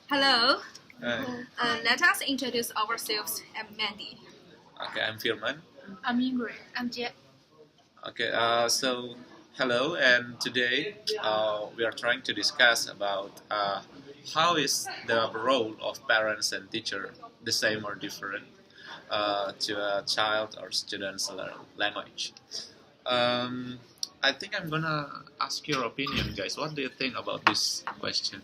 Hello. Hi. Let us introduce ourselves. I'm Mandy. Okay, I'm Firman. I'm Ingrid. I'm Jet. Okay, hello, and today we are trying to discuss about how is the role of parents and teacher the same or different to a child or student's language. Um, I think I'm gonna ask your opinion, guys. What do you think about this question?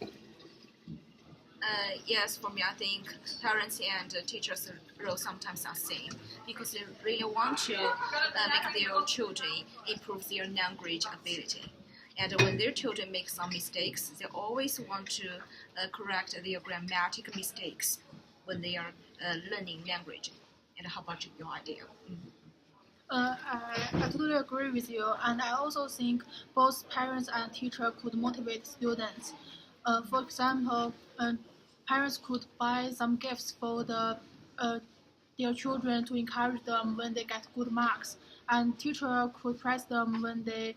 Yes, for me, I think parents and teachers' role sometimes are same because they really want to make their children improve their language ability. And when their children make some mistakes, they always want to correct their grammatic mistakes when they are learning language. And how about your idea? I totally agree with you, and I also think both parents and teacher could motivate students. For example, parents could buy some gifts for their children to encourage them when they get good marks, and teacher could praise them when they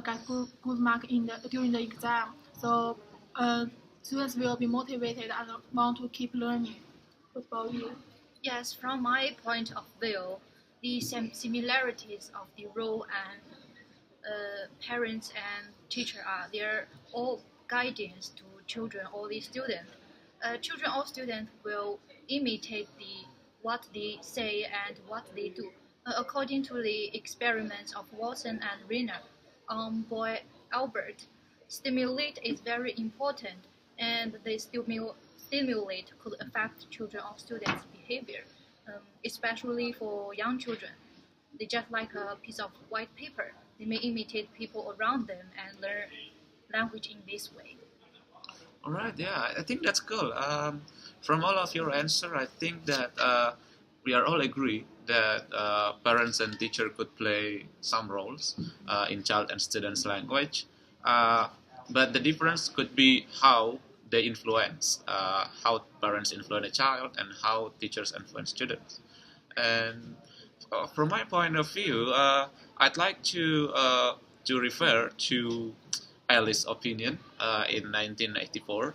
get good mark during the exam. So students will be motivated and want to keep learning. What about you? Yes, from my point of view, the similarities of the role and parents and teacher are they're all guidance to children or the student. Children or students will imitate what they say and what they do. According to the experiments of Watson and Riner on boy Albert, stimulate is very important, and the stimulate could affect children or students' behavior, especially for young children. They just like a piece of white paper. They may imitate people around them and learn language in this way. All right, yeah, I think that's cool. From all of your answer, I think that we are all agree that parents and teacher could play some roles in child and students' language, uh, but the difference could be how they influence, how parents influence a child, and how teachers influence students. And from my point of view, I'd like to refer to Alice's opinion in 1984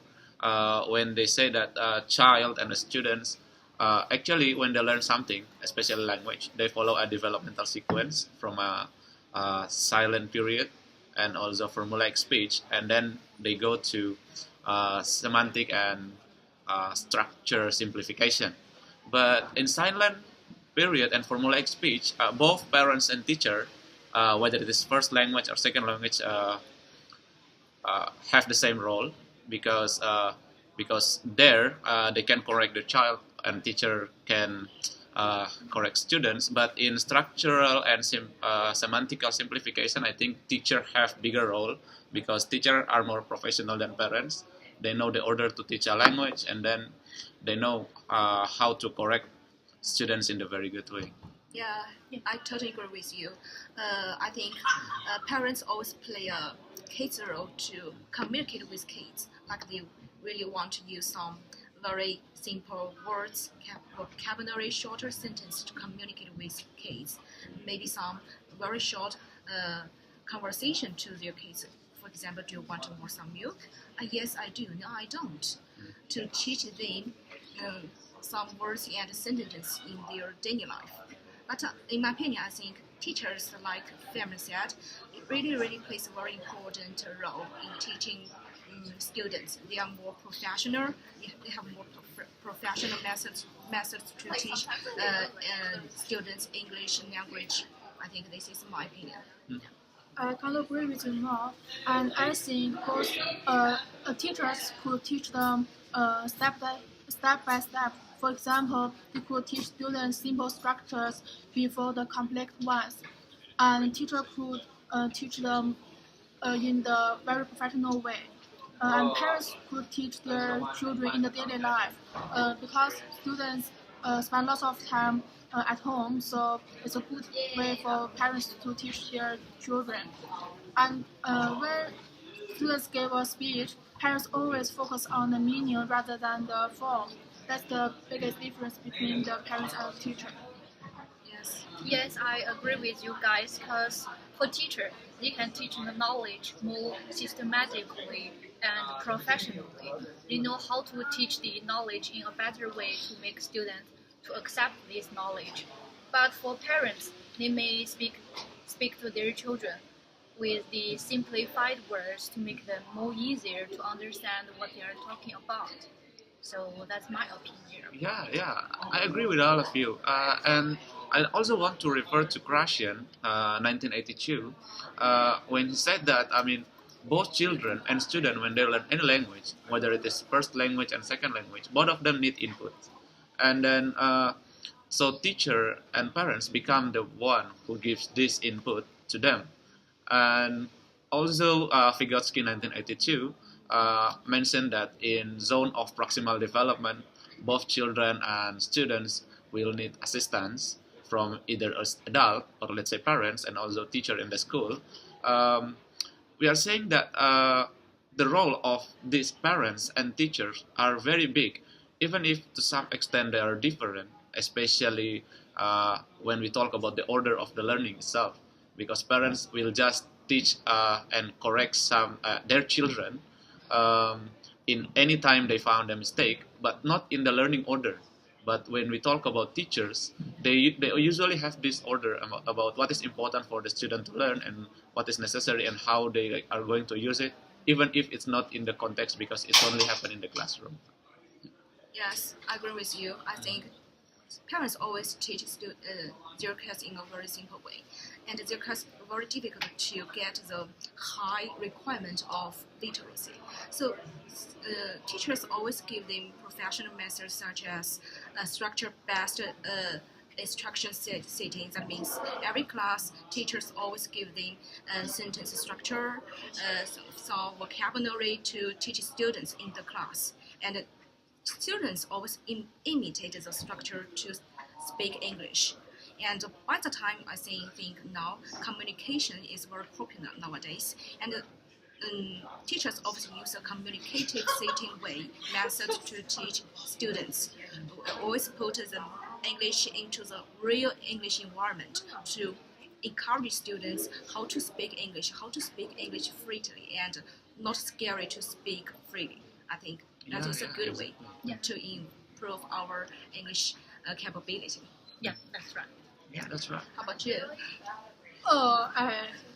when they say that child and the students actually when they learn something, especially language, they follow a developmental sequence from a silent period and also formulaic speech, and then they go to semantic and structure simplification. But in silent period and formulaic speech, both parents and teacher, whether it is first language or second language, have the same role because there they can correct the child and teacher can correct students. But in structural and semantical simplification, I think teacher have bigger role because teacher are more professional than parents. They know the order to teach a language, and then they know how to correct students in a very good way. Yeah, I totally agree with you. I think parents always play a kids' role to communicate with kids. Like they really want to use some very simple words, vocabulary, shorter sentence to communicate with kids. Maybe some very short conversation to their kids. For example, do you want more some milk? Yes, I do. No, I don't. To teach them some words and sentences in their daily life. But in my opinion, I think teachers, like Firman said, it really plays a very important role in teaching students. They are more professional. They have more professional methods to teach students English language. I think this is my opinion. I can't agree with you more, and I think both teachers could teach them step by step. For example, they could teach students simple structures before the complex ones, and teacher could teach them in the very professional way. And parents could teach their children in the daily life because students spend lots of time at home, so it's a good way for parents to teach their children. And when students give a speech, parents always focus on the meaning rather than the form. That's the biggest difference between the parents and the teacher. Yes. Yes, I agree with you guys because for teacher, they can teach the knowledge more systematically and professionally. They know how to teach the knowledge in a better way to make students to accept this knowledge. But for parents, they may speak to their children with the simplified words to make them more easier to understand what they are talking about. So that's my opinion. Yeah, I agree with all of you. And I also want to refer to Krashen, 1982, when he said that, I mean, both children and students, when they learn any language, whether it is first language and second language, both of them need input. And then, so teacher and parents become the one who gives this input to them. And also, Vygotsky 1982 mentioned that in zone of proximal development, both children and students will need assistance from either as adult or let's say parents and also teacher in the school. Um, we are saying that the role of these parents and teachers are very big, even if to some extent they are different, especially when we talk about the order of the learning itself, because parents will just teach and correct their children in any time they found a mistake, but not in the learning order. But when we talk about teachers, they usually have this order about what is important for the student to learn and what is necessary and how they are going to use it, even if it's not in the context because it's only happened in the classroom. Yes, I agree with you. I think parents always teach their kids in a very simple way, and their kids very difficult to get the high requirement of literacy. So teachers always give them professional methods such as structure-based instruction setting. That means every class, teachers always give them sentence structure, some vocabulary to teach students in the class, and students always imitate the structure to speak English. And by the time I think now communication is very popular nowadays, and teachers often use a communicative setting way method to teach students. Always put the English into the real English environment to encourage students how to speak English freely and not scary to speak freely. I think that is a good way to improve our English capability. Yeah, that's right. Yeah, that's right. How about you? Oh,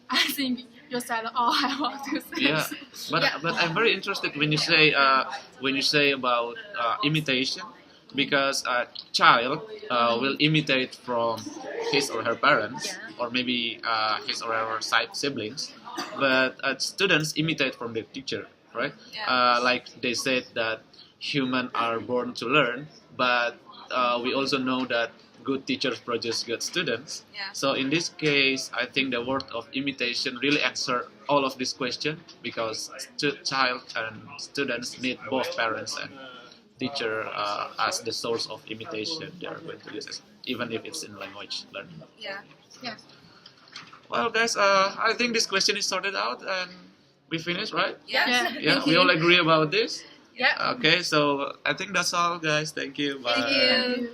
I think you said all I want to say. Yeah, but I'm very interested when you say about imitation, because a child will imitate from his or her parents, or maybe his or her siblings, but students imitate from their teacher, right? Yeah. Like they said that humans are born to learn, but we also know that good teachers produce good students. Yeah. So in this case, I think the word of imitation really answer all of this question, because child and students need both parents and teacher as the source of imitation they are going to use it, even if it's in language learning. Yeah. Yes. Well, guys, I think this question is sorted out and we finished, right? Yes. Yeah, we all agree about this. Yeah. Okay, so I think that's all, guys. Thank you. Bye. Thank you.